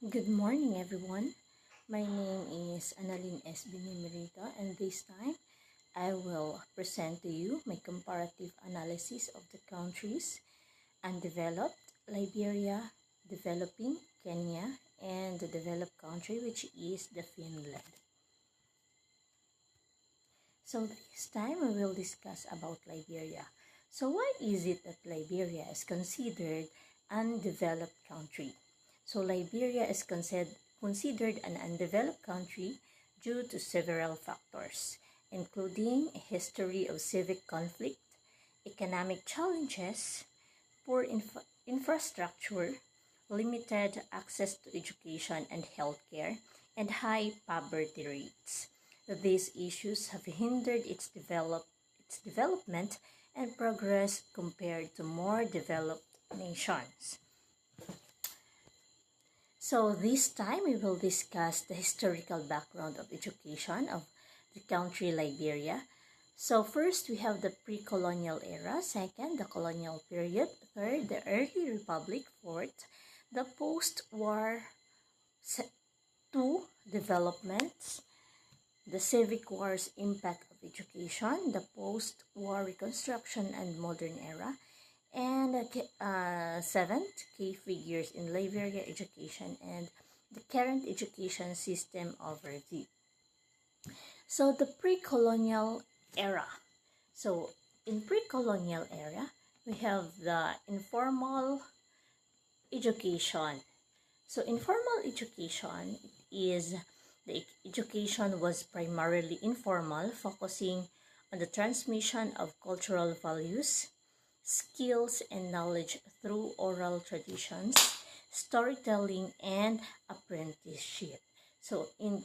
Good morning, everyone. My name is Annalyn S. Binimerita, and this time I will present to you my comparative analysis of the countries: undeveloped Liberia, developing Kenya, and the developed country, which is the Finland. So this time we will discuss about Liberia. So why is it that Liberia is considered undeveloped country? So Liberia is considered an undeveloped country due to several factors, including a history of civic conflict, economic challenges, poor infrastructure, limited access to education and healthcare, and high poverty rates. These issues have hindered its development and progress compared to more developed nations. So this time we will discuss the historical background of education of the country Liberia. So first we have the pre-colonial era, second the colonial period, third the early republic, fourth the post-war two developments, the civic war's impact of education, the post-war reconstruction and modern era, and seventh, key figures in Liberia education and the current education system overview. So the pre-colonial era. So in pre-colonial era, we have the informal education. So informal education is the education was primarily informal, focusing on the transmission of cultural values, skills, and knowledge through oral traditions, storytelling, and apprenticeship. So in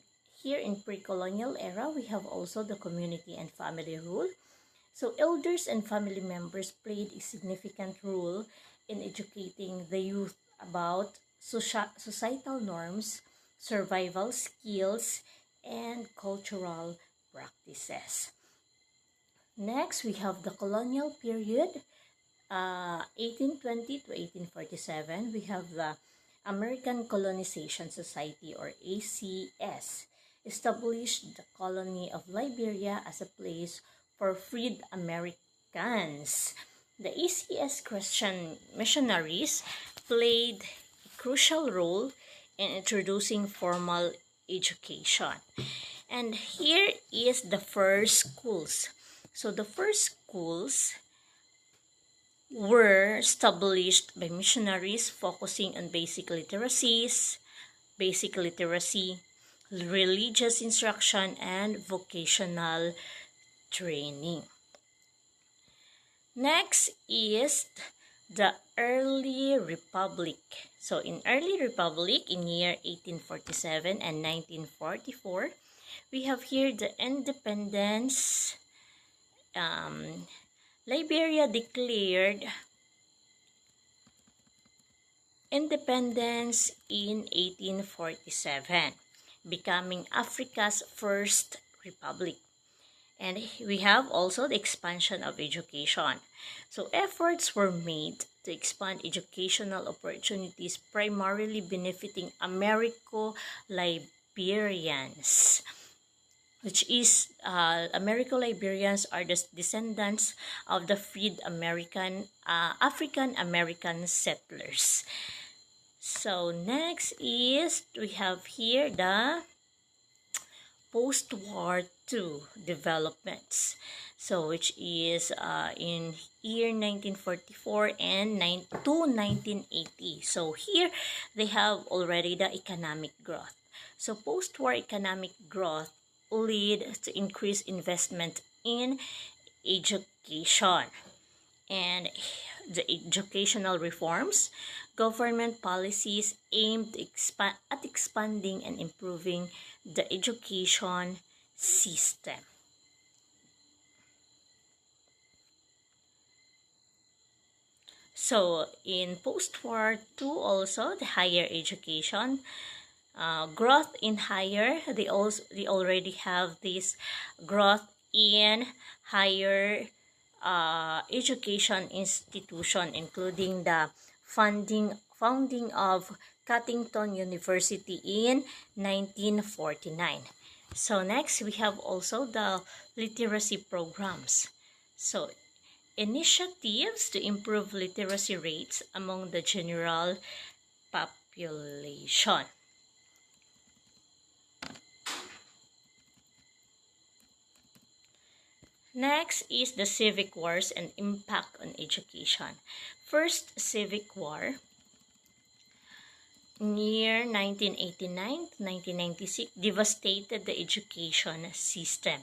pre-colonial era, we have also the community and family rule. So elders and family members played a significant role in educating the youth about societal norms, survival skills, and cultural practices. Next, we have the colonial period, 1820 to 1847. We have the American Colonization Society, or ACS, established the colony of Liberia as a place for freed Americans. The ACS Christian missionaries played a crucial role in introducing formal education. And here is the first schools. So the first schools were established by missionaries focusing on basic literacy, religious instruction, and vocational training. Next is the early republic. So in early republic, in year 1847 and 1944, we have here the independence. Liberia declared independence in 1847, becoming Africa's first republic. And we have also the expansion of education. So efforts were made to expand educational opportunities, primarily benefiting Americo-Liberians, which is Americo-Liberians are the descendants of the freed African-American settlers. So next is, we have here the post-war II developments. So which is in year 1944 and 1980. So here they have already the economic growth. So post-war economic growth lead to increased investment in education, and the educational reforms, government policies aimed at expanding and improving the education system. So in post-war II also, the higher education, growth in higher, they already have this growth in higher education institution, including the founding of Cuttington University in 1949. So next, we have also the literacy programs. So initiatives to improve literacy rates among the general population. Next is the civic wars and impact on education. First civic war, near 1989 to 1996, devastated the education system,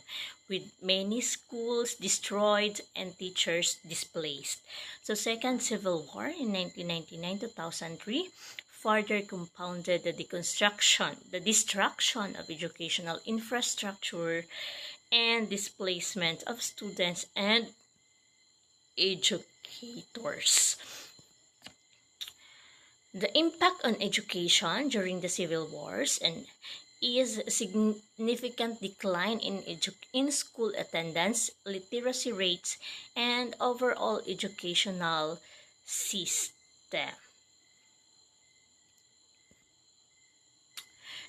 with many schools destroyed and teachers displaced. So Second Civil War in 1999-2003 further compounded the destruction of educational infrastructure and displacement of students and educators. The impact on education during the civil wars is a significant decline in school attendance, literacy rates, and overall educational system.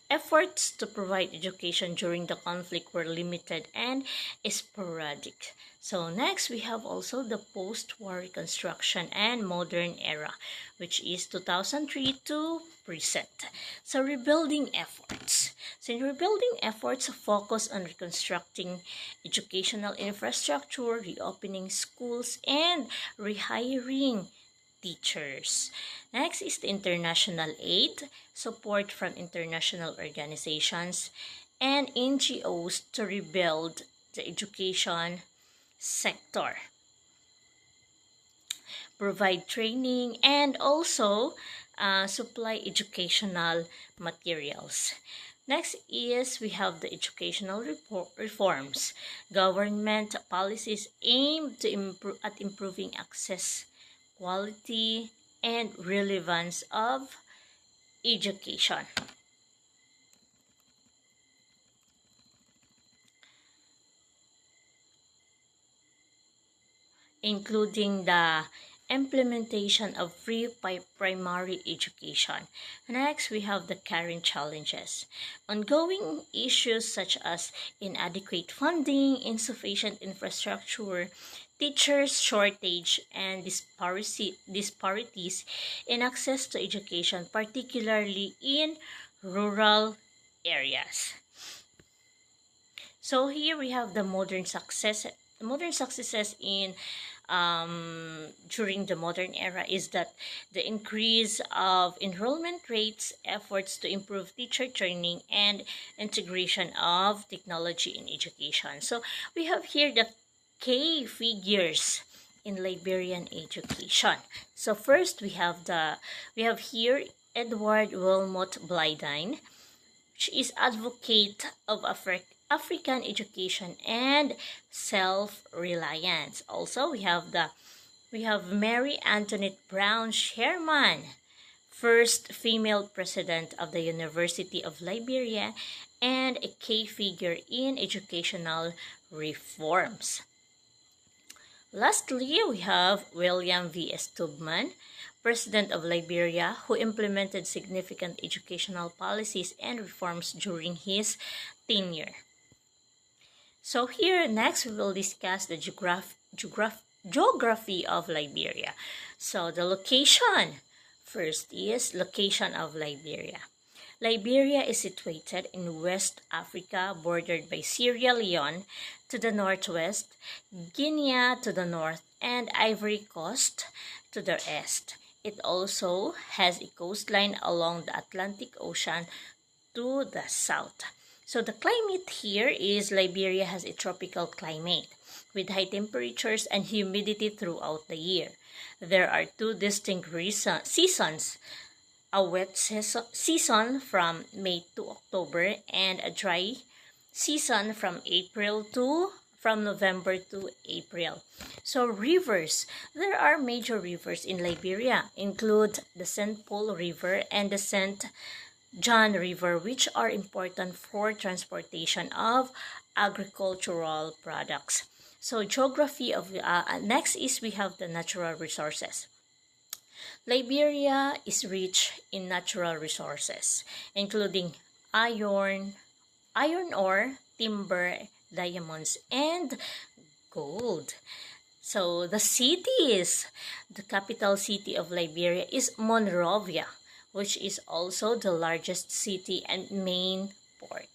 Efforts to provide education during the conflict were limited and sporadic. So next, we have also the post-war reconstruction and modern era, which is 2003 to present. So rebuilding efforts. So rebuilding efforts focus on reconstructing educational infrastructure, reopening schools, and rehiring teachers. Next is the international aid, support from international organizations and NGOs to rebuild the education sector, provide training, and also supply educational materials. Next is we have the educational reforms. Government policies aimed to improving access, quality, and relevance of education. Including the implementation of free primary education. Next, we have the current challenges. Ongoing issues such as inadequate funding, insufficient infrastructure, teachers shortage, and disparities in access to education, particularly in rural areas. So here we have the modern successes in during the modern era is that the increase of enrollment rates, efforts to improve teacher training, and integration of technology in education. So we have here the key figures in Liberian education. So first we have here Edward Wilmot Blyden, which is advocate of African education and self-reliance. Also, we have Mary Antoinette Brown Sherman, first female president of the University of Liberia and a key figure in educational reforms. Lastly, we have William V.S. Tubman, President of Liberia, who implemented significant educational policies and reforms during his tenure. So here next we will discuss the geography of Liberia. So the location. First is location of Liberia. Liberia is situated in West Africa, bordered by Sierra Leone to the northwest, Guinea to the north, and Ivory Coast to the east. It also has a coastline along the Atlantic Ocean to the south. So the climate here is Liberia has a tropical climate with high temperatures and humidity throughout the year. There are two distinct seasons, a wet season from May to October and a dry season from November to April. So rivers, there are major rivers in Liberia, include the St. Paul River and the St. John River, which are important for transportation of agricultural products. So geography of next is we have the natural resources. Liberia is rich in natural resources, including iron, iron ore, timber, diamonds, and gold. So the capital city of Liberia is Monrovia, which is also the largest city and main port.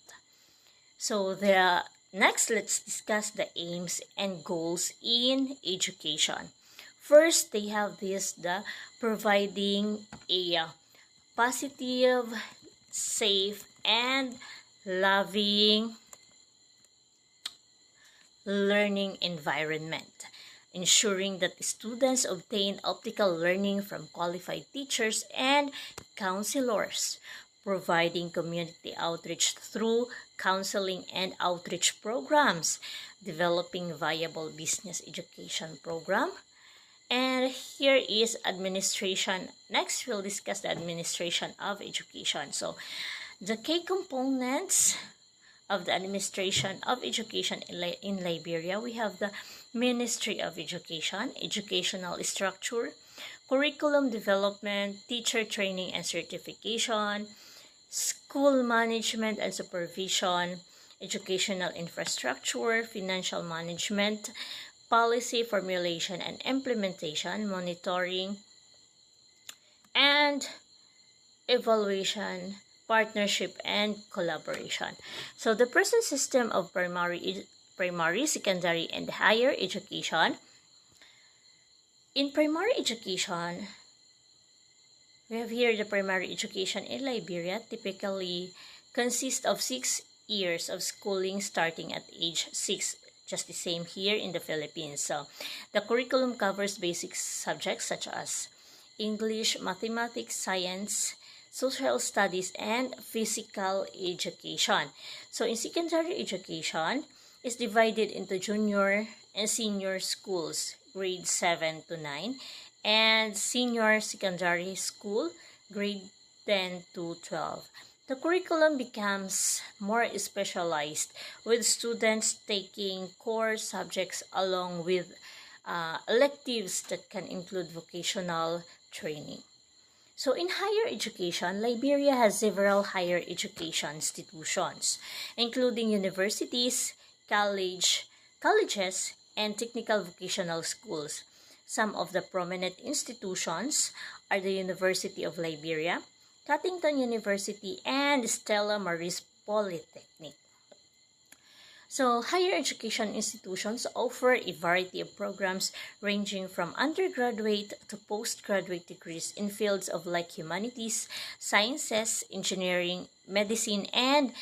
So next, let's discuss the aims and goals in education. First, they have the providing a positive, safe, and loving learning environment, ensuring that students obtain optical learning from qualified teachers and counselors, providing community outreach through counseling and outreach programs, developing viable business education program. And here is administration. Next, we'll discuss the administration of education. So, the key components of the administration of education in Liberia, we have the Ministry of Education, educational structure, curriculum development, teacher training and certification, school management and supervision, educational infrastructure, financial management, policy formulation and implementation, monitoring, and evaluation, partnership, and collaboration. So the present system of primary, secondary, and higher education. In primary education, we have here the primary education in Liberia typically consists of 6 years of schooling starting at age 6, just the same here in the Philippines. So the curriculum covers basic subjects such as English, mathematics, science, social studies, and physical education. So in secondary education, is divided into junior and senior schools, grade 7 to 9, and senior secondary school, grade 10 to 12. The curriculum becomes more specialized, with students taking core subjects along with electives that can include vocational training. So in higher education, Liberia has several higher education institutions, including universities, colleges, and technical vocational schools. Some of the prominent institutions are the University of Liberia, Cuttington University, and Stella Maris Polytechnic. So, higher education institutions offer a variety of programs ranging from undergraduate to postgraduate degrees in fields of like humanities, sciences, engineering, medicine, and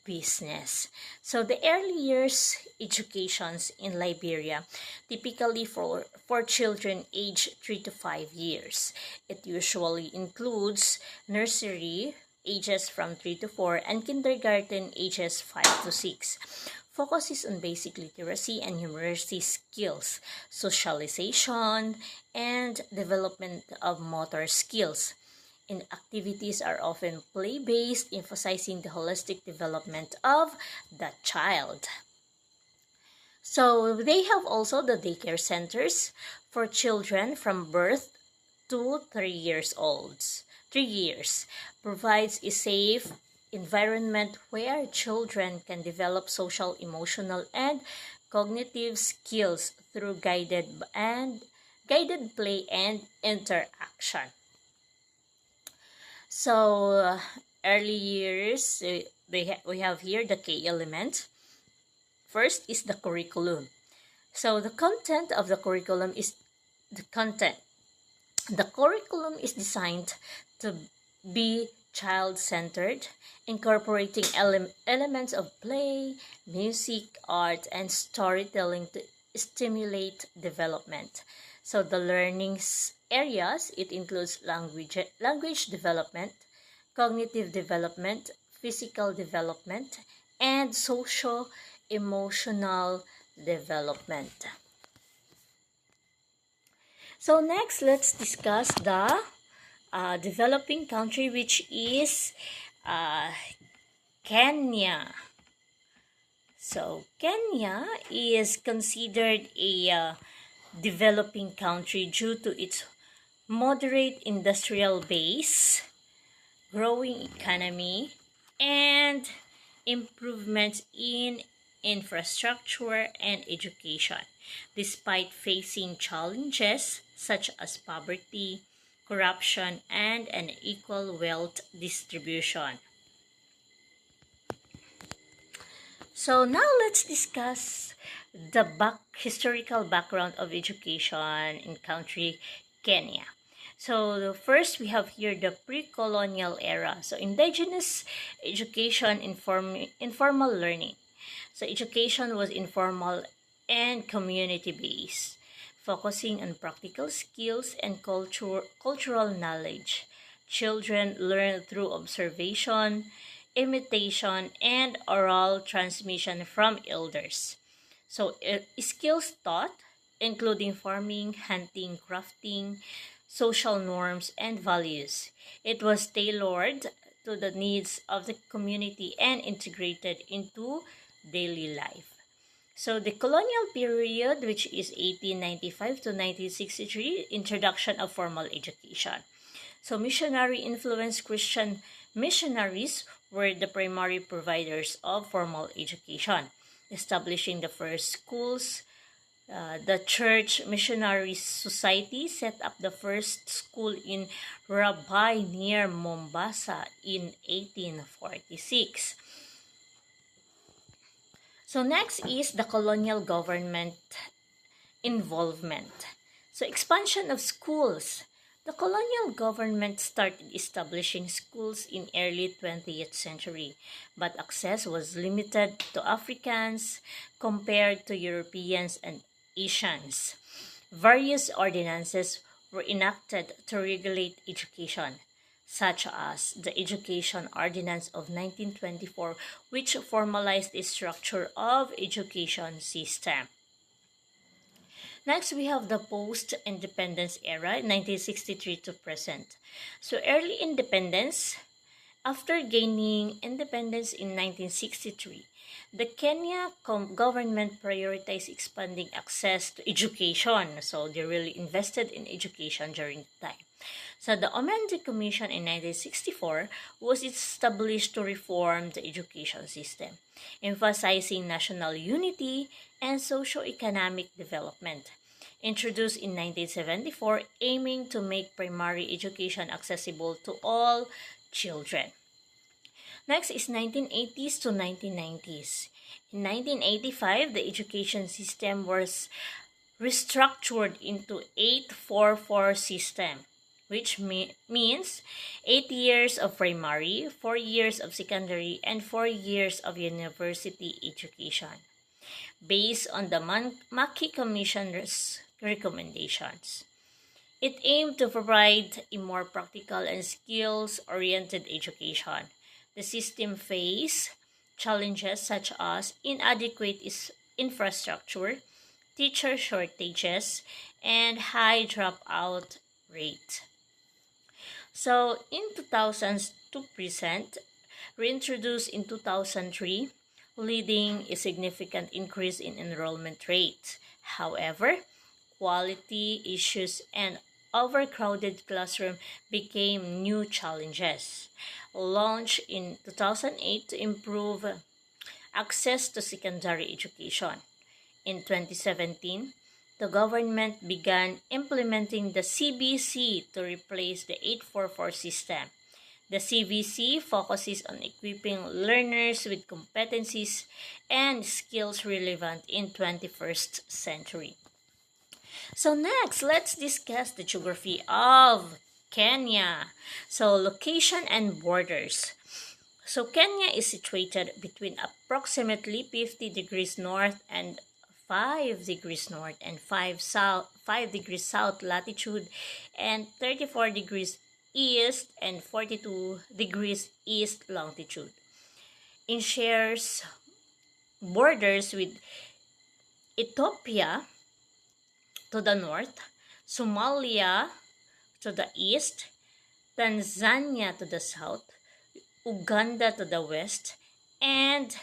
business. So, the early years educations in Liberia, typically for children aged 3 to 5 years. It usually includes nursery, ages from 3 to 4, and kindergarten, ages 5 to 6. Focuses on basic literacy and numeracy skills, socialization, and development of motor skills. And activities are often play-based, emphasizing the holistic development of the child. So they have also the daycare centers for children from birth to 3 years old. 3 years provides a safe environment where children can develop social, emotional, and cognitive skills through guided play and interaction. So early years, we have here the key element. First is the curriculum. So the content of the curriculum is the content. The curriculum is designed to be child-centered, incorporating elements of play, music, art, and storytelling to stimulate development. So the learning areas, it includes language development, cognitive development, physical development, and socio-emotional development. So next, let's discuss the developing country, which is Kenya. So Kenya is considered a developing country due to its moderate industrial base, growing economy, and improvements in infrastructure and education, despite facing challenges such as poverty, corruption, and unequal wealth distribution. So now let's discuss the historical background of education in country Kenya. So first we have here the pre-colonial era. So indigenous education, informal learning. So education was informal and community-based, focusing on practical skills and cultural knowledge. Children learn through observation, imitation, and oral transmission from elders. So, skills taught, including farming, hunting, crafting, social norms, and values. It was tailored to the needs of the community and integrated into daily life. So, the colonial period, which is 1895 to 1963, introduction of formal education. So, missionary influenced Christian missionaries were the primary providers of formal education, establishing the first schools. The Church Missionary Society set up the first school in Rabai near Mombasa in 1846. So next is the colonial government involvement. So expansion of schools. The colonial government started establishing schools in early 20th century, but access was limited to Africans compared to Europeans and Asians. Various ordinances were enacted to regulate education, such as the Education Ordinance of 1924, which formalized the structure of education system. Next, we have the post-independence era, 1963 to present. So early independence, after gaining independence in 1963, the Kenya government prioritized expanding access to education. So they really invested in education during the time. So the Omende Commission in 1964 was established to reform the education system, emphasizing national unity and socio-economic development. Introduced in 1974, aiming to make primary education accessible to all children. Next is 1980s to 1990s. In 1985, the education system was restructured into 844 system, which means 8 years of primary, 4 years of secondary, and 4 years of university education, based on the Mackey Commission's recommendations. It aimed to provide a more practical and skills-oriented education. The system faced challenges such as inadequate infrastructure, teacher shortages, and high dropout rate. So, in 2000s to present, reintroduced in 2003, leading a significant increase in enrollment rate. However, quality issues and overcrowded classroom became new challenges. Launched in 2008 to improve access to secondary education. In 2017, the government began implementing the CBC to replace the 844 system. The CBC focuses on equipping learners with competencies and skills relevant in 21st century. So next, let's discuss the geography of Kenya. So location and borders. So Kenya is situated between approximately 50 degrees north and 5 degrees north and 5 degrees south latitude and 34 degrees east and 42 degrees east longitude. It shares borders with Ethiopia to the north, Somalia to the east, Tanzania to the south, Uganda to the west, and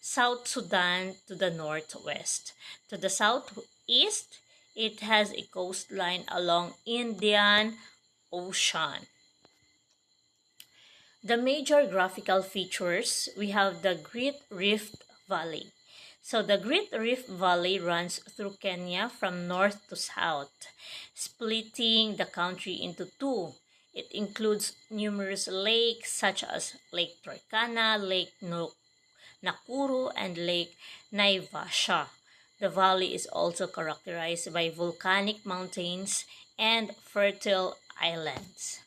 South Sudan to the northwest. To the southeast It has a coastline along Indian Ocean. The major geographical features, we have the Great Rift Valley. So the Great Rift Valley runs through Kenya from north to south, splitting the country into two. It includes numerous lakes such as Lake Turkana, Lake Nakuru, and Lake Naivasha. The valley is also characterized by volcanic mountains and fertile islands.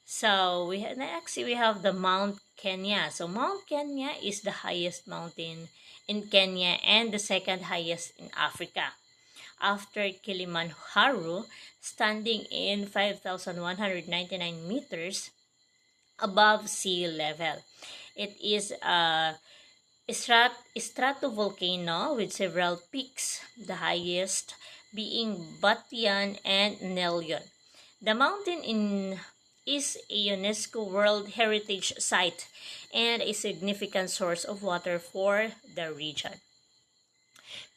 So next we have the Mount Kenya. So Mount Kenya is the highest mountain in Kenya and the second highest in Africa, after Kilimanjaro, standing in 5,199 meters above sea level. It is a stratovolcano with several peaks, the highest being Batian and Nelion. The mountain is a UNESCO World Heritage Site and a significant source of water for the region.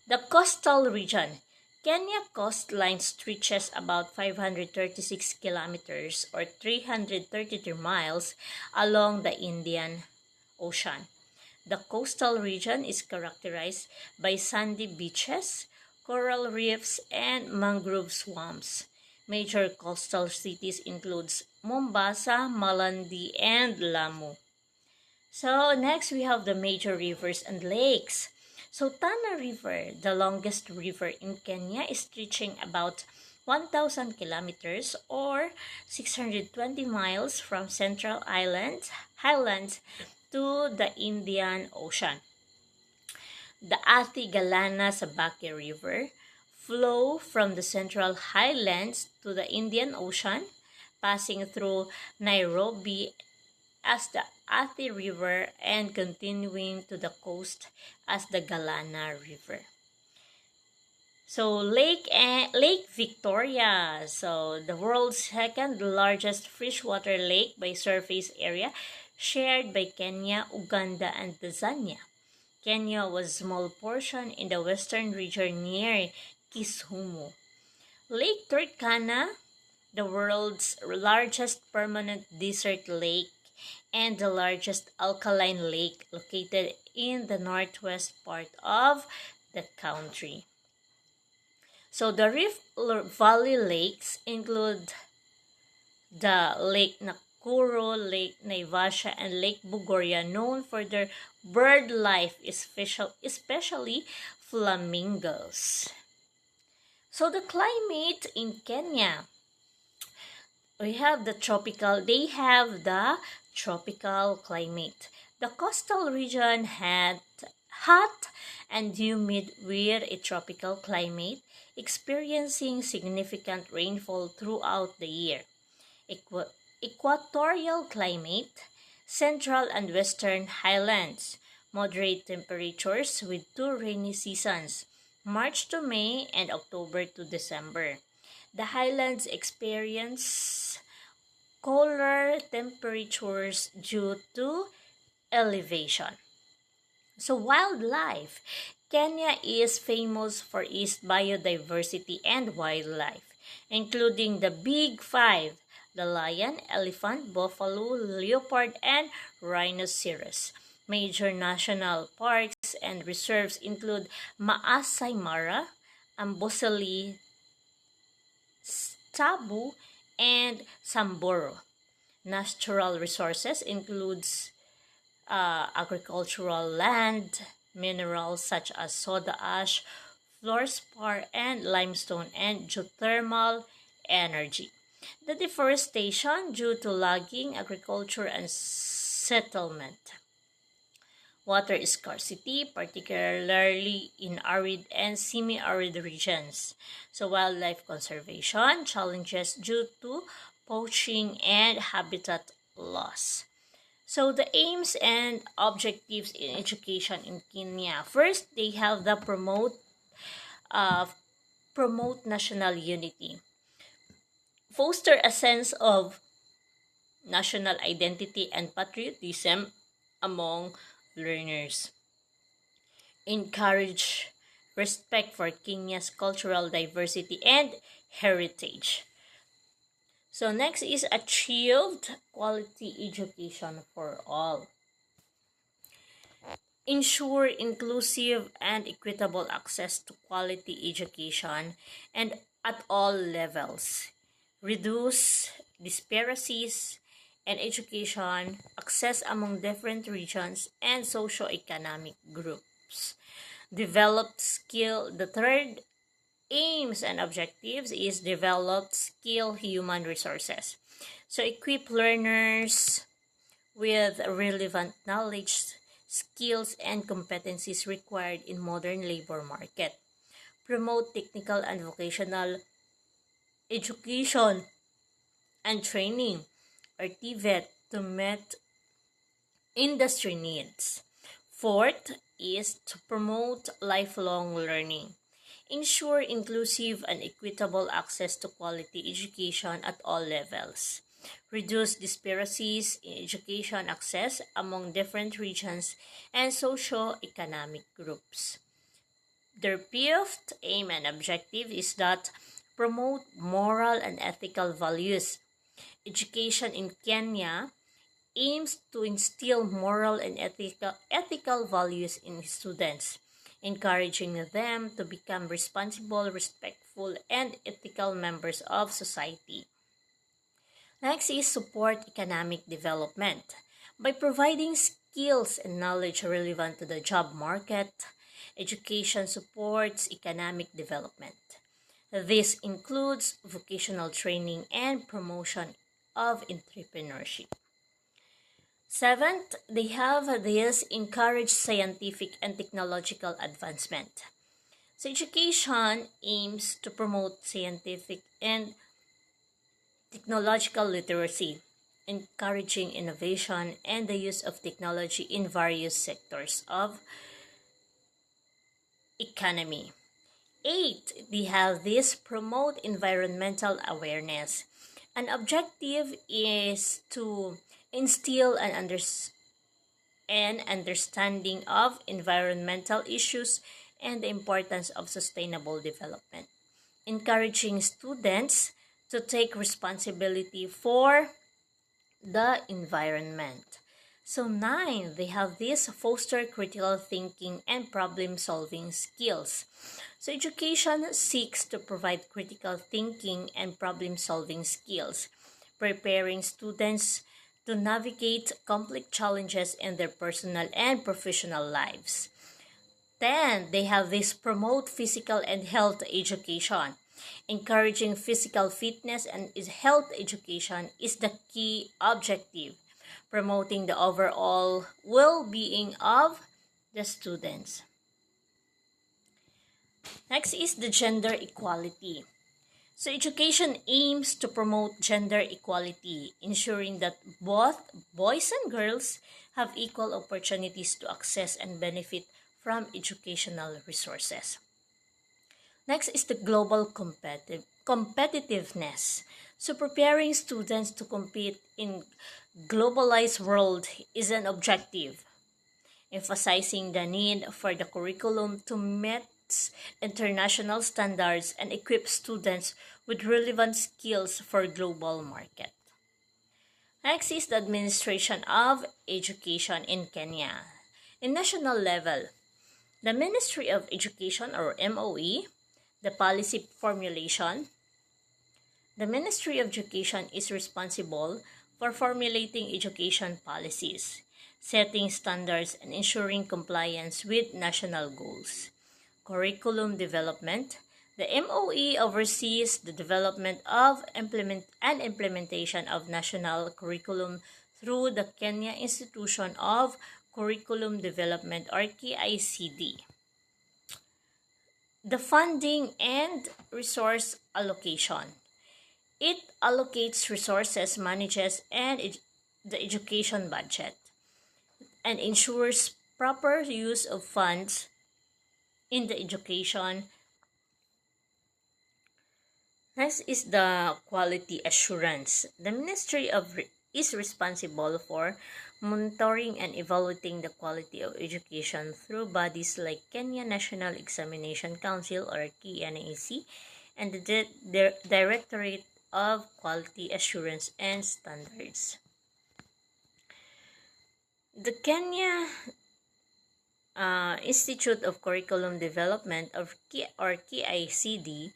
The coastal region. Kenya coastline stretches about 536 kilometers or 333 miles along the Indian Ocean. The coastal region is characterized by sandy beaches, coral reefs, and mangrove swamps. Major coastal cities include Mombasa, Malindi, and Lamu. So next we have the major rivers and lakes. So Tana River, the longest river in Kenya, is stretching about 1,000 kilometers or 620 miles from Central Highlands to the Indian Ocean. The Athi Galana Sabaki River flow from the Central Highlands to the Indian Ocean, passing through Nairobi as the Athi River and continuing to the coast as the Galana River. So Lake Victoria, so the world's second largest freshwater lake by surface area, shared by Kenya, Uganda, and Tanzania. Kenya was a small portion in the western region near Kisumu. Lake Turkana, the world's largest permanent desert lake and the largest alkaline lake, located in the northwest part of the country. So the Rift Valley lakes include the Lake Nakuru, Lake Naivasha, and Lake Bogoria, known for their bird life, especially flamingos. So the climate in Kenya, they have the tropical climate. The coastal region had hot and humid with a tropical climate, experiencing significant rainfall throughout the year. Equatorial climate, central and western highlands, moderate temperatures with two rainy seasons, March to May and October to December. The highlands experience cooler temperatures due to elevation. So wildlife. Kenya is famous for its biodiversity and wildlife, including the Big Five: the lion, elephant, buffalo, leopard, and rhinoceros. Major national parks and reserves include Maasai Mara, Amboseli, Tsavo, and Samburu. Natural resources includes agricultural land, minerals such as soda ash, fluorspar, and limestone, and geothermal energy. The deforestation due to logging, agriculture, and settlement. Water scarcity, particularly in arid and semi-arid regions. So wildlife conservation, challenges due to poaching and habitat loss. So the aims and objectives in education in Kenya. First, they have the promote national unity, foster a sense of national identity and patriotism among learners, encourage respect for Kenya's cultural diversity and heritage. So next is achieved quality education for all. Ensure inclusive and equitable access to quality education and at all levels. Reduce disparities and education access among different regions and socio-economic groups. Developed skill. The third aims and objectives is developed skill human resources. So equip learners with relevant knowledge, skills, and competencies required in modern labor market. Promote technical and vocational education and training or TVET to meet industry needs. Fourth is to promote lifelong learning. Ensure inclusive and equitable access to quality education at all levels. Reduce disparities in education access among different regions and socio-economic groups. Their fifth aim and objective is that promote moral and ethical values. Education in Kenya aims to instill moral and ethical values in students, encouraging them to become responsible, respectful, and ethical members of society. Next is support economic development. By providing skills and knowledge relevant to the job market, education supports economic development. This includes vocational training and promotion of entrepreneurship. Seventh, they have this encourage scientific and technological advancement. So education aims to promote scientific and technological literacy, encouraging innovation and the use of technology in various sectors of economy. Eight, they have this promote environmental awareness. An objective is to instill an understanding of environmental issues and the importance of sustainable development, encouraging students to take responsibility for the environment. So 9, they have this foster critical thinking and problem solving skills. So education seeks to provide critical thinking and problem solving skills, preparing students to navigate complex challenges in their personal and professional lives. 10, they have this promote physical and health education. Encouraging physical fitness and health education is the key objective, promoting the overall well-being of the students. Next is the gender equality. So education aims to promote gender equality, ensuring that both boys and girls have equal opportunities to access and benefit from educational resources. Next is the global competitiveness. So preparing students to compete in globalized world is an objective, emphasizing the need for the curriculum to meet international standards and equip students with relevant skills for global market. Next is the administration of education in Kenya. In national level, the Ministry of Education or MOE, the policy formulation. The Ministry of Education is responsible for formulating education policies, setting standards, and ensuring compliance with national goals. Curriculum development. The MOE oversees the development of implementation of national curriculum through the Kenya Institution of Curriculum Development or KICD. The funding and resource allocation. It allocates resources, manages the education budget, and ensures proper use of funds in the education. Next is the quality assurance. The Ministry is responsible for monitoring and evaluating the quality of education through bodies like Kenya National Examination Council or KNAC and the Directorate of Quality Assurance and Standards. The Kenya Institute of Curriculum Development or KICD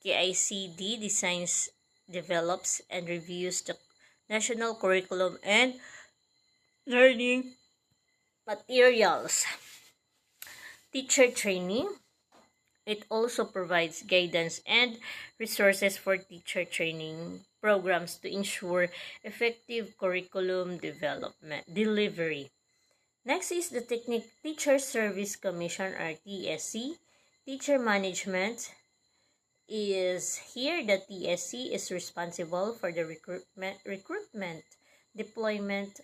KICD designs, develops, and reviews the national curriculum and learning materials. Teacher training. It also provides guidance and resources for teacher training programs to ensure effective curriculum delivery. Next is the Teacher Service Commission or TSC. Teacher management is here. The TSC is responsible for the recruitment, deployment,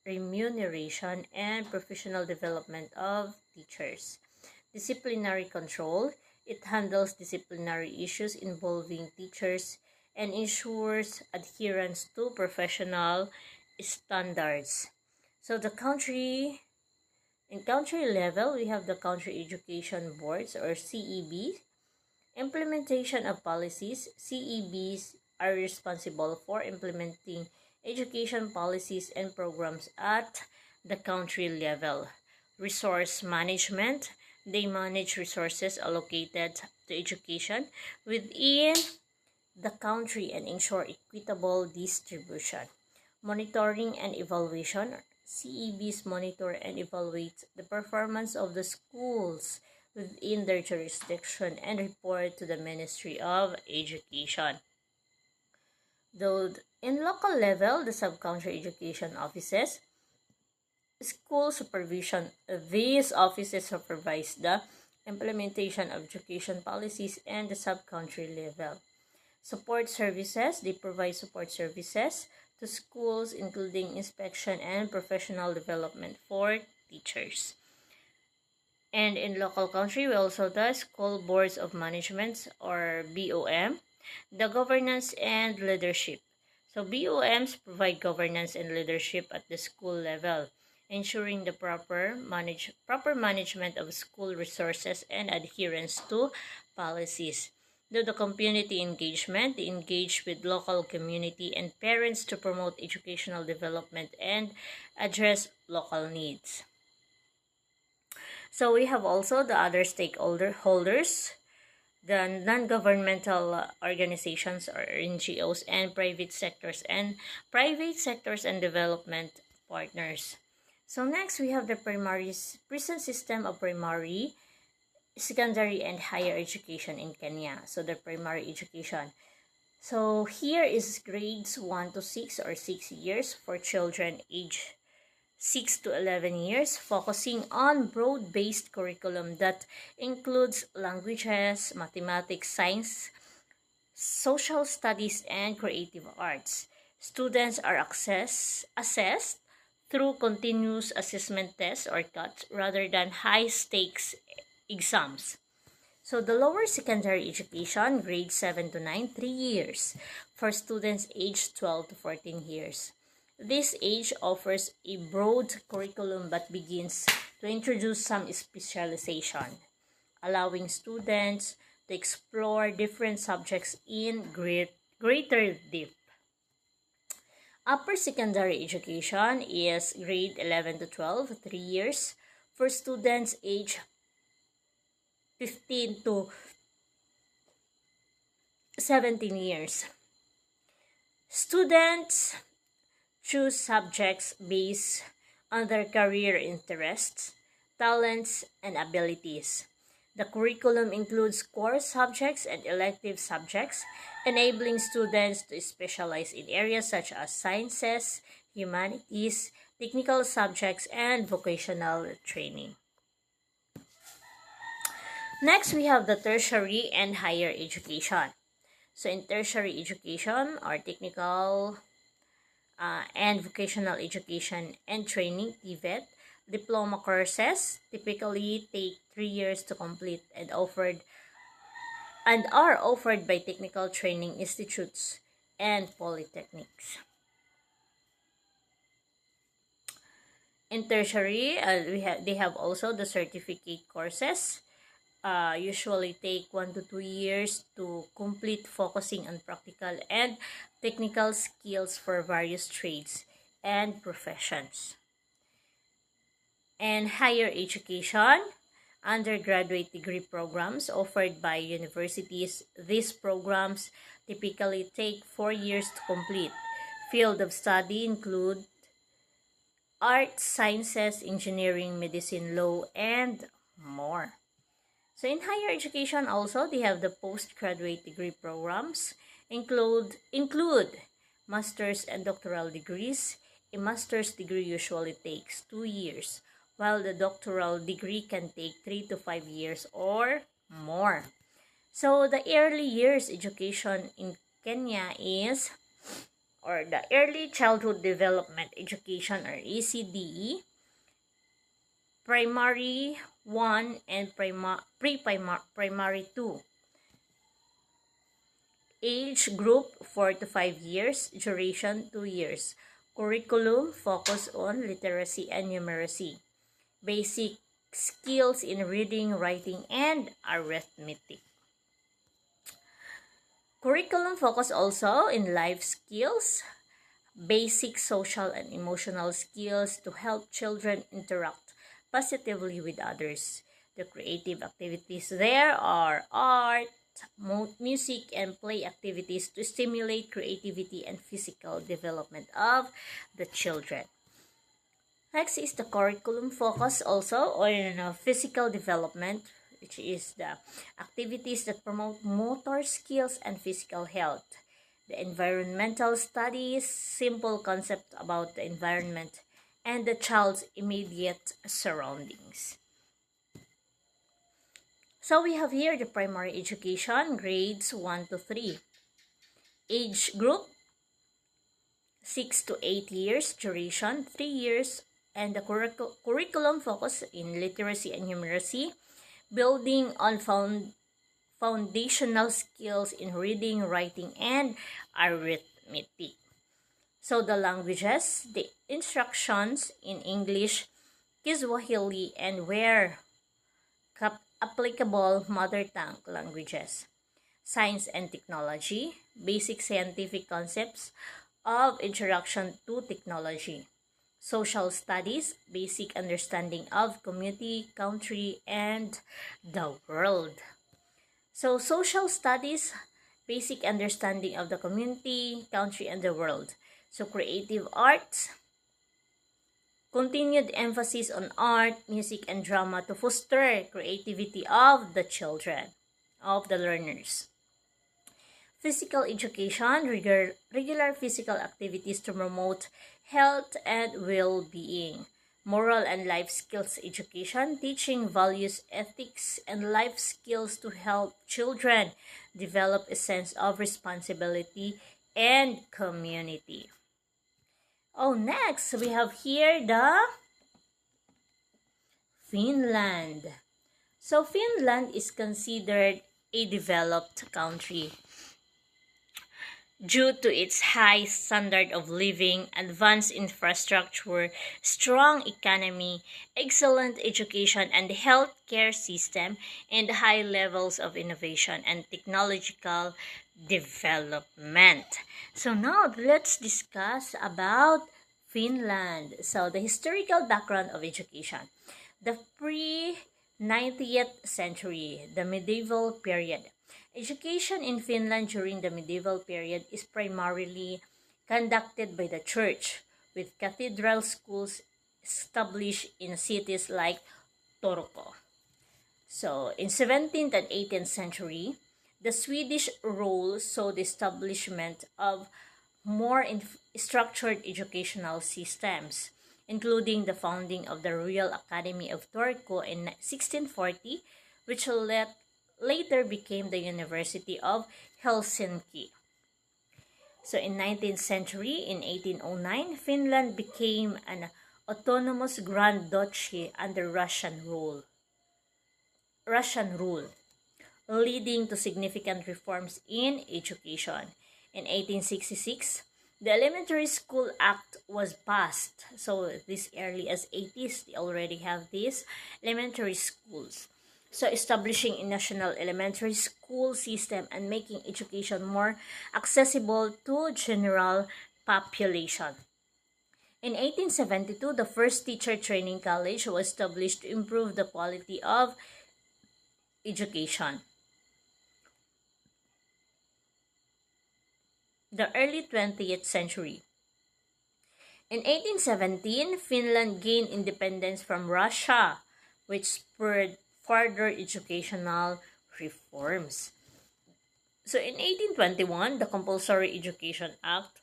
remuneration, and professional development of teachers. Disciplinary control. It handles disciplinary issues involving teachers and ensures adherence to professional standards. So in country level, we have the Country Education Boards or CEB. Implementation of policies. CEBs are responsible for implementing education policies and programs at the country level. Resource management. They manage resources allocated to education within the country and ensure equitable distribution. Monitoring and evaluation. CEBs monitor and evaluate the performance of the schools within their jurisdiction and report to the Ministry of Education. Though in local level, the sub-country education offices, school supervision, these offices supervise the implementation of education policies and the sub-country level. Support services, they provide support services to schools including inspection and professional development for teachers. And in local country, we also the School Boards of Management or BOM, the governance and leadership. So BOMs provide governance and leadership at the school level, ensuring the proper management of school resources and adherence to policies. Do the community engagement, they engage with local community and parents to promote educational development and address local needs. So we have also the other stakeholders, the non-governmental organizations or NGOs and private sectors and development partners. So next we have the present system of primary, secondary, and higher education in Kenya. So the primary education. So here is grades 1 to 6 or 6 years for children age 6 to 11 years, focusing on broad-based curriculum that includes languages, mathematics, science, social studies, and creative arts. Students are assessed through continuous assessment tests or CUTs rather than high-stakes exams. So the lower secondary education, grades 7 to 9, 3 years for students aged 12 to 14 years. This age offers a broad curriculum but begins to introduce some specialization, allowing students to explore different subjects in greater depth. Upper secondary education is grade 11 to 12, 3 years for students aged 15 to 17 years. Students choose subjects based on their career interests, talents, and abilities. The curriculum includes core subjects and elective subjects, enabling students to specialize in areas such as sciences, humanities, technical subjects, and vocational training. Next, we have the tertiary and higher education. So in tertiary education or technical and vocational education and training, TVET, diploma courses typically take 3 years to complete and are offered by technical training institutes and polytechnics. In tertiary, they have also the certificate courses. Usually take 1 to 2 years to complete, focusing on practical and technical skills for various trades and professions. And higher education, undergraduate degree programs offered by universities. These programs typically take 4 years to complete. Field of study include arts, sciences, engineering, medicine, law, and more. So in higher education also, they have the postgraduate degree programs, include master's and doctoral degrees. A master's degree usually takes 2 years, while the doctoral degree can take 3 to 5 years or more. So the early years education in Kenya is, or the Early Childhood Development Education, or ECDE, Primary 1 and Pre-Primary 2. Age group 4 to 5 years, duration 2 years. Curriculum focus on literacy and numeracy. Basic skills in reading, writing, and arithmetic. Curriculum focus also in life skills, basic social and emotional skills to help children interact positively with others. The creative activities there are art, music, and play activities to stimulate creativity and physical development of the children. Next is the curriculum focus also on physical development, which is the activities that promote motor skills and physical health. The environmental studies, simple concept about the environment and the child's immediate surroundings. So we have here the primary education, grades 1 to 3. Age group 6 to 8 years, duration 3 years, and the curriculum focus in literacy and numeracy, building on foundational skills in reading, writing, and arithmetic. So the languages, the instructions in English, Kiswahili, and where applicable, mother tongue languages. Science and technology, basic scientific concepts of introduction to technology. Social studies, basic understanding of community, country, and the world. So social studies, basic understanding of the community, country, and the world. So creative arts, continued emphasis on art, music, and drama to foster creativity of the children, of the learners. Physical education, regular physical activities to promote health and well-being. Moral and life skills education, teaching values, ethics, and life skills to help children develop a sense of responsibility and community. Oh, next, we have here the Finland. So Finland is considered a developed country due to its high standard of living, advanced infrastructure, strong economy, excellent education and healthcare system, and high levels of innovation and technological development. So now let's discuss about Finland. So the historical background of education. The pre-19th century, the medieval period. Education in Finland during the medieval period is primarily conducted by the church, with cathedral schools established in cities like Turku. So, in 17th and 18th century, the Swedish rule saw the establishment of more structured educational systems, including the founding of the Royal Academy of Turku in 1640, which later became the University of Helsinki. So in 19th century, in 1809, Finland became an autonomous Grand Duchy under Russian rule, leading to significant reforms in education. In 1866, The Elementary School Act was passed. So this early as 80s, they already have these elementary schools. So establishing a national elementary school system and making education more accessible to general population. In 1872, the first teacher training college was established to improve the quality of education. The early 20th century. In 1817, Finland gained independence from Russia, which spurred further educational reforms. So in 1821, the Compulsory Education Act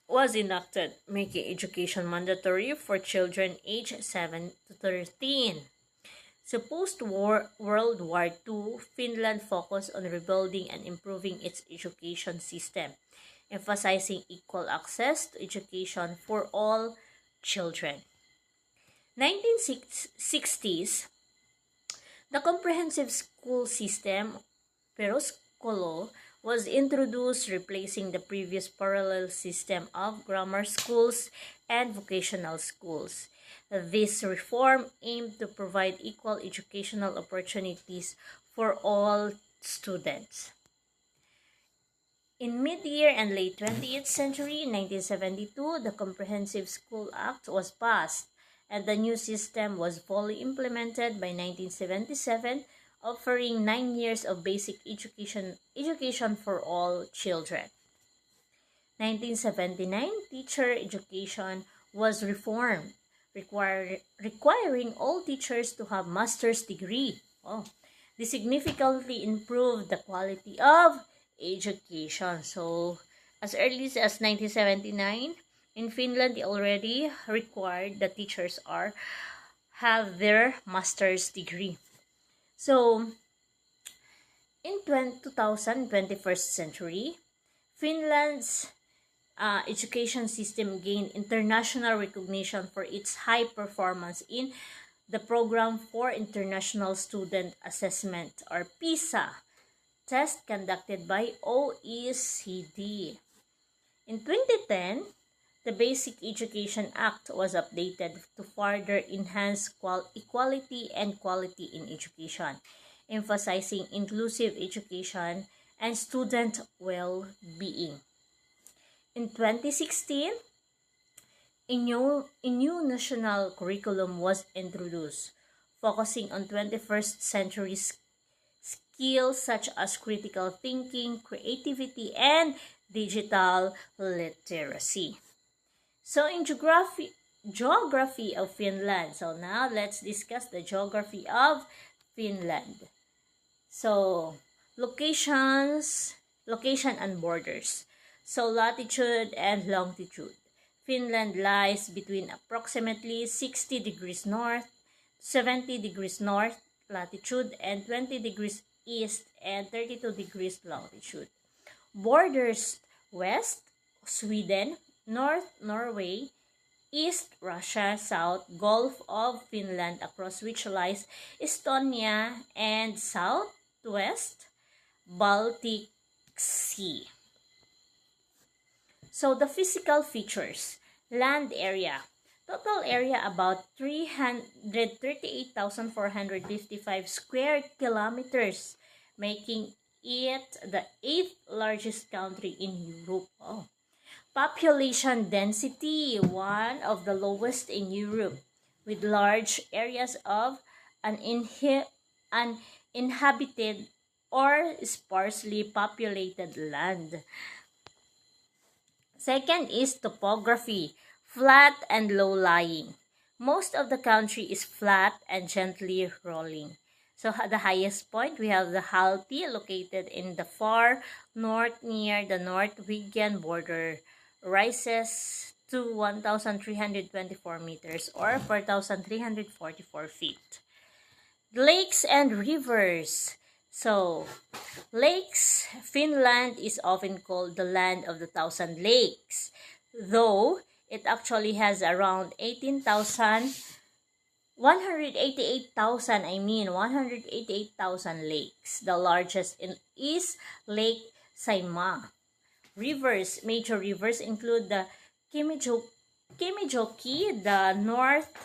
was enacted, making education mandatory for children aged 7 to 13. So post-World War II, Finland focused on rebuilding and improving its education system, emphasizing equal access to education for all children. 1960s, the comprehensive school system, Peruskolo, was introduced, replacing the previous parallel system of grammar schools and vocational schools. This reform aimed to provide equal educational opportunities for all students. In mid-year and late 20th century, in 1972, the Comprehensive School Act was passed, and the new system was fully implemented by 1977, offering 9 years of basic education for all children. 1979, teacher education was reformed, requiring all teachers to have master's degree. This significantly improved the quality of education. So, as early as 1979, in Finland, they already required that teachers have their master's degree. So, in 21st century, Finland's education system gained international recognition for its high performance in the Program for International Student Assessment, or PISA, test conducted by OECD. In 2010, the Basic Education Act was updated to further enhance equality and quality in education, emphasizing inclusive education and student well-being. In 2016, a new national curriculum was introduced, focusing on 21st century skills such as critical thinking, creativity, and digital literacy. So in geography of Finland. So now let's discuss the geography of Finland. So location and borders. So latitude and longitude. Finland lies between approximately 60 degrees north, 70 degrees north latitude, and 20 degrees east and 32 degrees longitude. Borders west, Sweden, north, Norway, east, Russia, south, Gulf of Finland, across which lies Estonia, and southwest, Baltic Sea. So the physical features. Land area. Total area about 338,455 square kilometers, making it the 8th largest country in Europe. Population density, one of the lowest in Europe, with large areas of uninhabited or sparsely populated land. Second is topography, flat and low-lying. Most of the country is flat and gently rolling. So the highest point, we have the Halti, located in the far north near the Norwegian border, rises to 1,324 meters or 4,344 feet. Lakes and rivers. So, lakes, Finland is often called the land of the thousand lakes, though it actually has around 188,000 lakes. The largest is Lake Saimaa, Rivers. Major rivers include the Kimijoki, the North,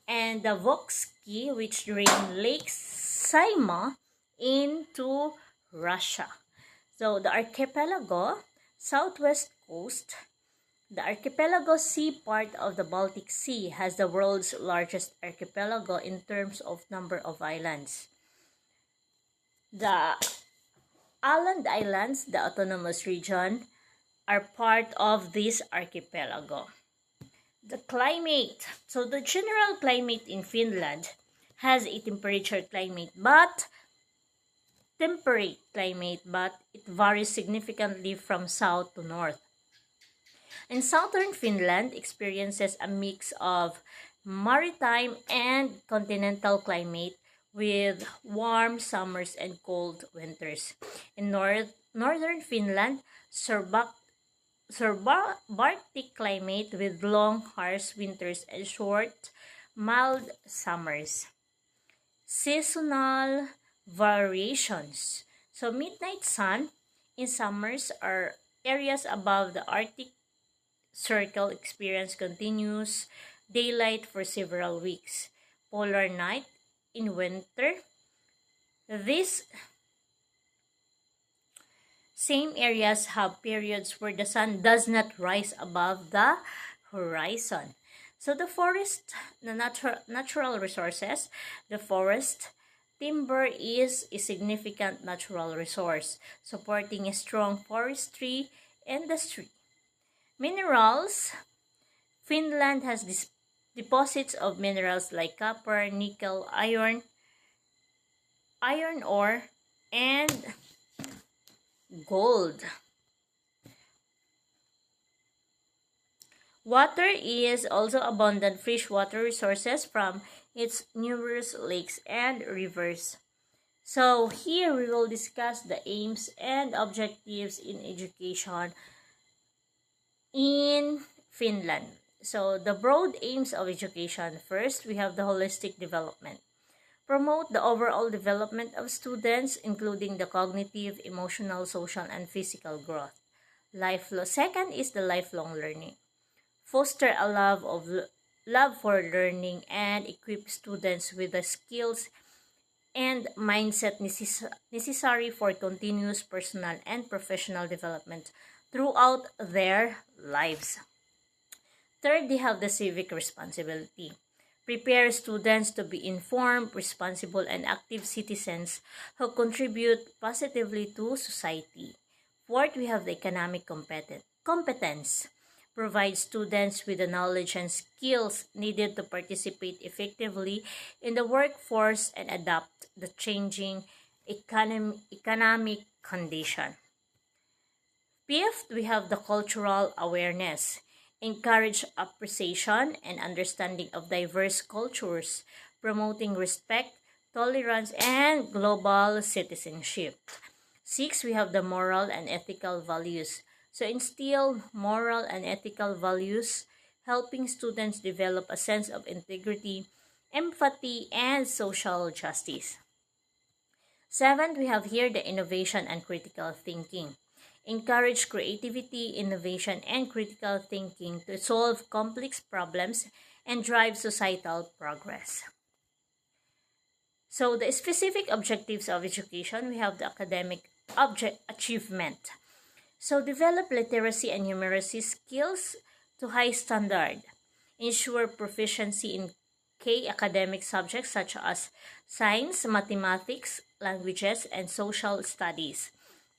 and the Vokski, which drain Lake Saima into Russia. So the archipelago, southwest coast. The archipelago sea part of the Baltic Sea has the world's largest archipelago in terms of number of islands. The Åland Islands, the autonomous region, are part of this archipelago. The climate. So the general climate in Finland has a temperate climate, but it varies significantly from south to north. And southern Finland experiences a mix of maritime and continental climate with warm summers and cold winters. In northern Finland, subarctic climate with long, harsh winters and short, mild summers. Seasonal variations. So midnight sun in summers are areas above the Arctic Circle experience continuous daylight for several weeks. Polar night in winter. These same areas have periods where the sun does not rise above the horizon. So the forest, the natural resources, the forest, timber is a significant natural resource, supporting a strong forestry industry. Minerals, Finland has deposits of minerals like copper, nickel, iron ore, and gold. Water is also abundant freshwater resources from its numerous lakes and rivers. So here we will discuss the aims and objectives in education in Finland. So the broad aims of education. First, we have the holistic development. Promote the overall development of students, including the cognitive, emotional, social, and physical growth. Second is the lifelong learning. Foster a love for learning and equip students with the skills and mindset necessary for continuous personal and professional development throughout their lives. Third, they have the civic responsibility. Prepare students to be informed, responsible, and active citizens who contribute positively to society. Fourth, we have the economic competence. Provide students with the knowledge and skills needed to participate effectively in the workforce and adapt the changing economic condition. Fifth, we have the cultural awareness. Encourage appreciation and understanding of diverse cultures, promoting respect, tolerance, and global citizenship. Six, we have the moral and ethical values. So instill moral and ethical values, helping students develop a sense of integrity, empathy, and social justice. Seventh, we have here the innovation and critical thinking. Encourage creativity, innovation, and critical thinking to solve complex problems and drive societal progress. So the specific objectives of education, we have the academic achievement. So develop literacy and numeracy skills to high standard. Ensure proficiency in key academic subjects such as science, mathematics, languages, and social studies.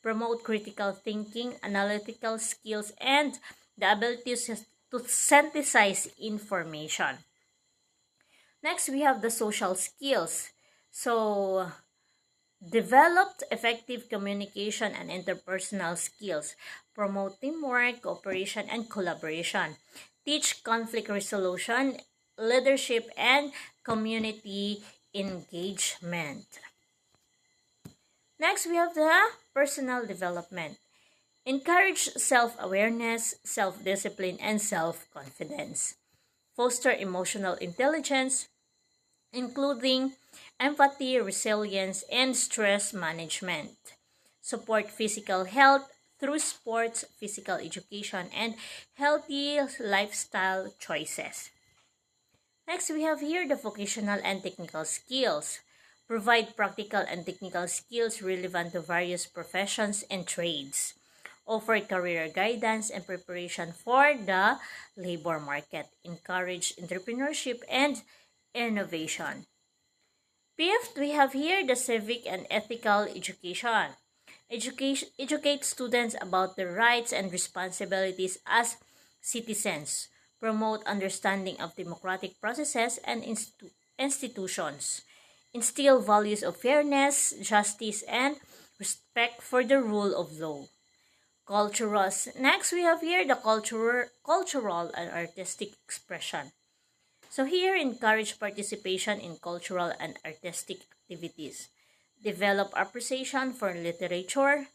Promote critical thinking, analytical skills, and the ability to synthesize information. Next, we have the social skills. So, developed effective communication and interpersonal skills. Promote teamwork, cooperation, and collaboration. Teach conflict resolution, leadership, and community engagement. Next, we have the personal development. Encourage self-awareness, self-discipline, and self-confidence. Foster emotional intelligence, including empathy, resilience, and stress management. Support physical health through sports, physical education, and healthy lifestyle choices. Next, we have here the vocational and technical skills. Provide practical and technical skills relevant to various professions and trades. Offer career guidance and preparation for the labor market. Encourage entrepreneurship and innovation. Fifth, we have here the civic and ethical education. Educate students about their rights and responsibilities as citizens. Promote understanding of democratic processes and institutions. Instill values of fairness, justice, and respect for the rule of law. Cultures. Next, we have here the cultural and artistic expression. So here, encourage participation in cultural and artistic activities. Develop appreciation for literature,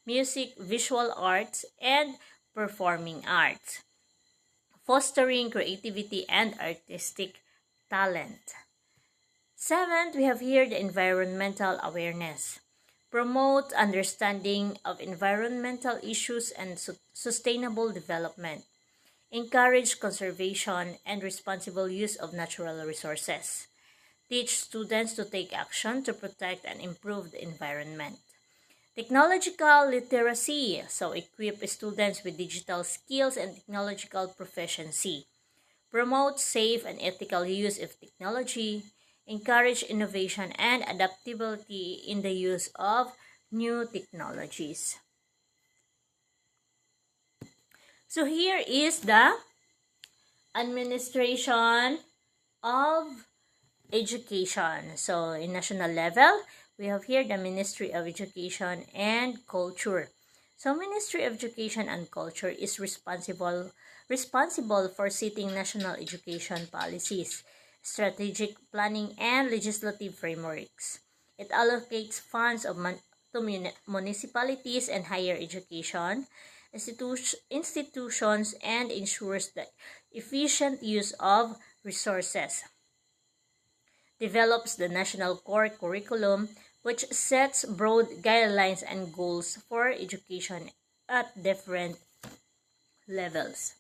music, visual arts, and performing arts. Fostering creativity and artistic talent. Seventh, we have here the environmental awareness. Promote understanding of environmental issues and sustainable development. Encourage conservation and responsible use of natural resources. Teach students to take action to protect and improve the environment. Technological literacy, so equip students with digital skills and technological proficiency. Promote safe and ethical use of technology. Encourage innovation and adaptability in the use of new technologies. So here is the administration of education. So in national level, we have here the Ministry of Education and Culture. So Ministry of Education and Culture is responsible for setting national education policies, strategic planning, and legislative frameworks. It allocates funds to municipalities and higher education institutions and ensures the efficient use of resources. Develops the national core curriculum, which sets broad guidelines and goals for education at different levels.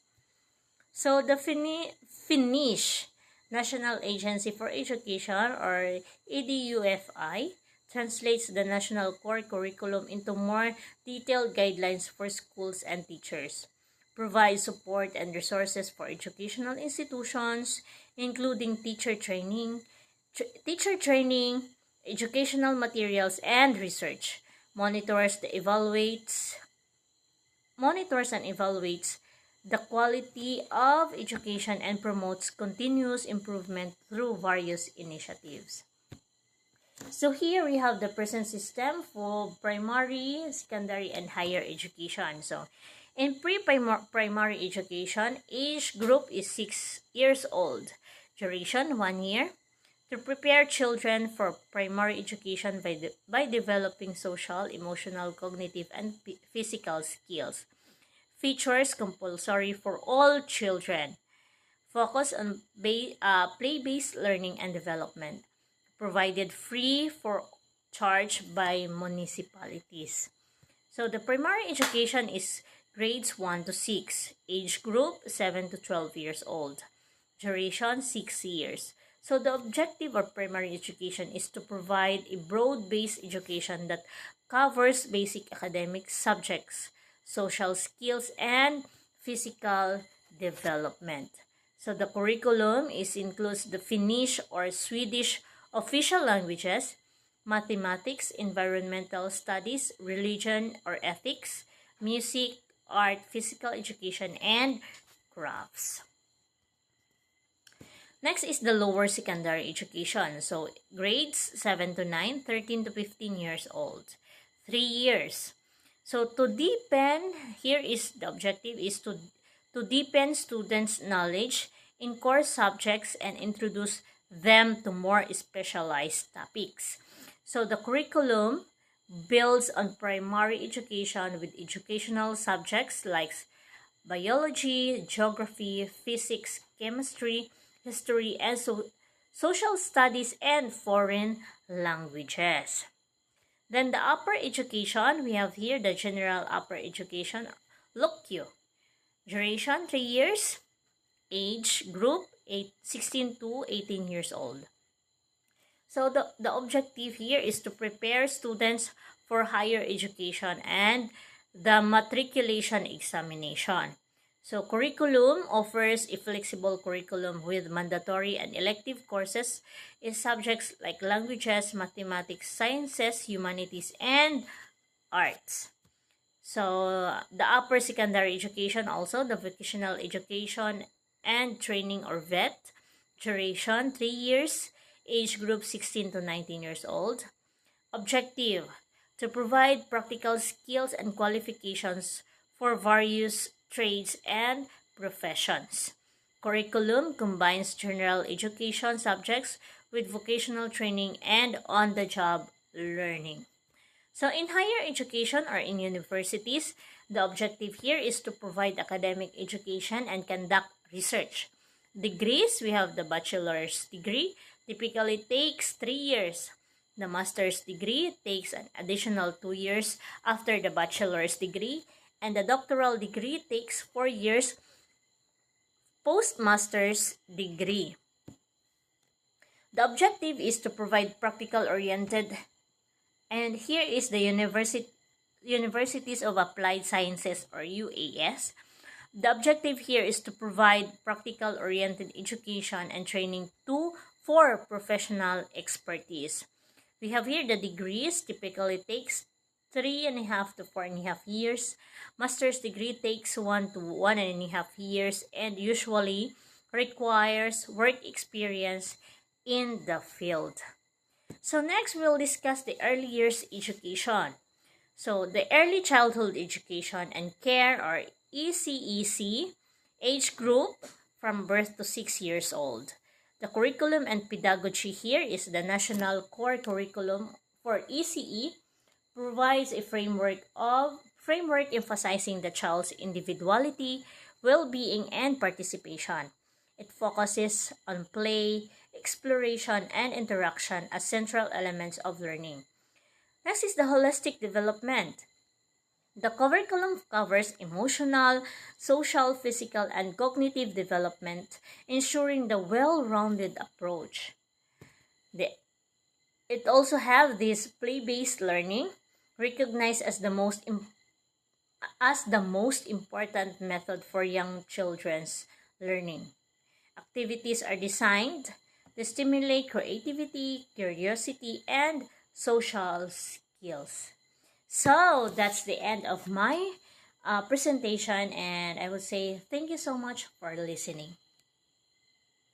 So the Finnish National Agency for Education, or EDUFI, translates the national core curriculum into more detailed guidelines for schools and teachers. Provides support and resources for educational institutions, including teacher training, educational materials, and research. Monitors and evaluates the quality of education and promotes continuous improvement through various initiatives. So here we have the present system for primary, secondary, and higher education. So in pre-primary education, age group is 6 years old. Duration 1 year. To prepare children for primary education by developing social, emotional, cognitive, and physical skills. Features compulsory for all children. Focus on play-based learning and development. Provided free for charge by municipalities. So the primary education is grades 1 to 6, age group 7 to 12 years old, duration 6 years. So the objective of primary education is to provide a broad-based education that covers basic academic subjects, social skills, and physical development. So the curriculum includes the Finnish or Swedish official languages, mathematics, environmental studies, religion or ethics, music, art, physical education, and crafts. Next is the lower secondary education. So grades 7 to 9, 13 to 15 years old, 3 years. So to deepen, here is the objective is to deepen students' knowledge in core subjects and introduce them to more specialized topics. So the curriculum builds on primary education with educational subjects like biology, geography, physics, chemistry, history, and social studies, and foreign languages. Then the upper education, we have here the general upper education, LUCU. Duration, 3 years. Age group, 16 to 18 years old. So the objective here is to prepare students for higher education and the matriculation examination. So curriculum offers a flexible curriculum with mandatory and elective courses in subjects like languages, mathematics, sciences, humanities, and arts. So the upper secondary education, also the vocational education and training or VET, duration 3 years, age group 16 to 19 years old. Objective, to provide practical skills and qualifications for various trades and professions. Curriculum combines general education subjects with vocational training and on-the-job learning. So in higher education or in universities, the objective here is to provide academic education and conduct research. Degrees, we have the bachelor's degree, typically takes 3 years. The master's degree takes an additional 2 years after the bachelor's degree, and the doctoral degree takes 4 years post-master's degree. The objective is to provide practical-oriented, and here is the Universities of Applied Sciences or UAS. The objective here is to provide practical-oriented education and training for professional expertise. We have here the degrees, typically takes 3.5 to 4.5 years. Master's degree takes 1 to 1.5 years and usually requires work experience in the field. So next, we'll discuss the early years education. So the early childhood education and care or ECEC, age group from birth to 6 years old. The curriculum and pedagogy here is the National Core Curriculum for ECE, provides a framework emphasizing the child's individuality, well-being, and participation. It focuses on play, exploration, and interaction as central elements of learning. Next is the holistic development. The curriculum covers emotional, social, physical, and cognitive development, ensuring the well-rounded approach. It also has this play-based learning, recognized as the most important method for young children's learning. Activities are designed to stimulate creativity, curiosity, and social skills. So that's the end of my presentation, and I would say thank you so much for listening.